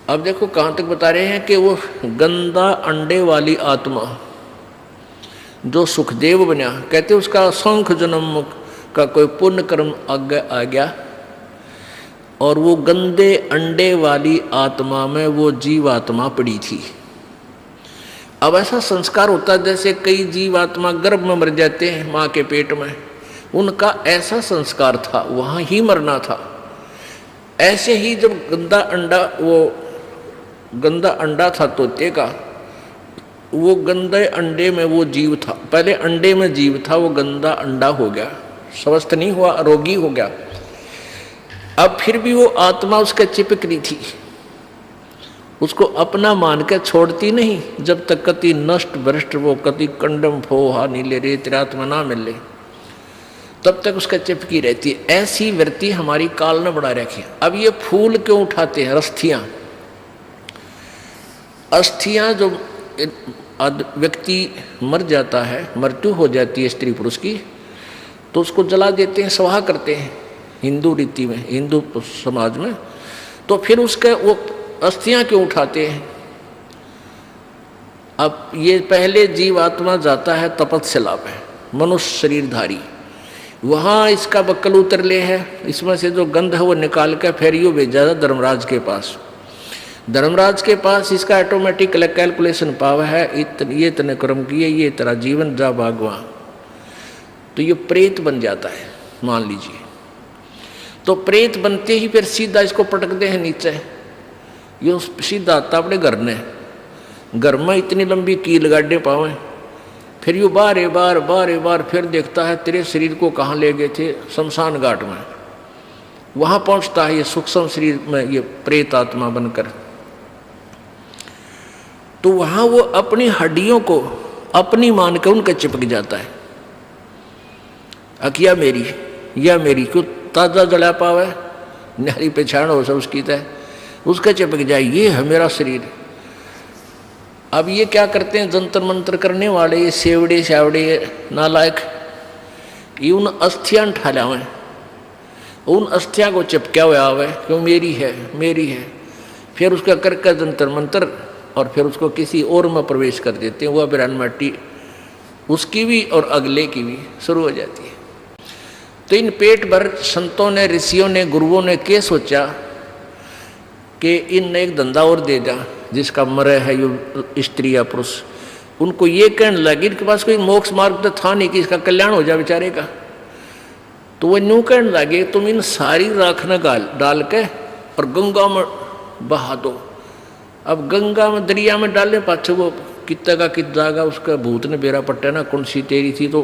अब देखो कहाँ तक बता रहे हैं कि वो गंदा अंडे वाली आत्मा जो सुखदेव बना, कहते उसका असंख्य जन्म का कोई पुण्य कर्म आगे आ गया और वो गंदे अंडे वाली आत्मा में वो जीवात्मा पड़ी थी। अब ऐसा संस्कार होता है जैसे कई जीवात्मा गर्भ में मर जाते हैं माँ के पेट में, उनका ऐसा संस्कार था, वहाँ ही मरना था। ऐसे ही जब गंदा अंडा था तोते का, वो गंदे अंडे में वो जीव था, पहले अंडे में जीव था, वो गंदा अंडा हो गया, स्वस्थ नहीं हुआ, रोगी हो गया। अब फिर भी वो आत्मा उसके चिपक रही थी, उसको अपना मान के छोड़ती नहीं, जब तक कति नष्ट भ्रष्ट वो कति कंडम फोहा नीले रे तेरात्मा ना मिले तब तक उसका चिपकी रहती है। ऐसी वृत्ति हमारी काल ने बढ़ा रखी है। अब ये फूल क्यों उठाते हैं? अस्थियां जो व्यक्ति मर जाता है, मृत्यु हो जाती है स्त्री पुरुष की, तो उसको जला देते हैं, स्वाहा करते हैं हिंदू रीति में, हिंदू समाज में। तो फिर उसके वो अस्थियां क्यों उठाते हैं? अब ये पहले जीवात्मा जाता है तपस्या पे, मनुष्य शरीरधारी, वहाँ इसका बक्कल उतर ले है, इसमें से जो गंध है वो निकाल कर फिर यो भेजा धर्मराज के पास। धर्मराज के पास इसका ऑटोमेटिक कैलकुलेशन पावर है, ये इतने कर्म किए, ये तेरा जीवन जा भागवा, तो ये प्रेत बन जाता है मान लीजिए। तो प्रेत बनते ही फिर सीधा इसको पटकते हैं नीचे, ये सीधा आता अपने घर ने, घर में इतनी लंबी कील गाड़े पावे, फिर यू बार बार फिर देखता है तेरे शरीर को कहाँ ले गए थे, शमशान घाट में, वहाँ पहुँचता है ये सूक्ष्म शरीर में ये प्रेत आत्मा बनकर। तो वहाँ वो अपनी हड्डियों को अपनी मान के उनके चिपक जाता है, अकिया मेरी या मेरी, क्यों ताज़ा जला पावे, नारी पहचान हो सब उसकी तय, उसका चिपक जाए, ये है मेरा शरीर। अब ये क्या करते हैं जंतर मंत्र करने वाले, ये सेवड़े शावड़े नालायक, ये उन अस्थियां उठा लावे, उन अस्थियां को चिपका हुआ आवे, क्यों मेरी है, फिर उसका करके जंतर मंत्र और फिर उसको किसी और में प्रवेश कर देते हैं, वह बिरान मट्टी उसकी भी और अगले की भी शुरू हो जाती है। तो इन पेट भर संतों ने, ऋषियों ने, गुरुओं ने क्या सोचा कि इन एक धंधा और दे दा, जिसका मरे है ये स्त्री या पुरुष, उनको ये कहने लगे, इनके पास कोई मोक्ष मार्ग तो था नहीं कि इसका कल्याण हो जाए बेचारे का। तो वो न्यू कहने लगे तुम इन सारी राख न डाल के और गंगा में बहा दो। अब गंगा में दरिया में डालने पाछे वो कितना का कित जाएगा, उसका भूत ने बेरा पट्टा ना कौन सी तेरी थी, तो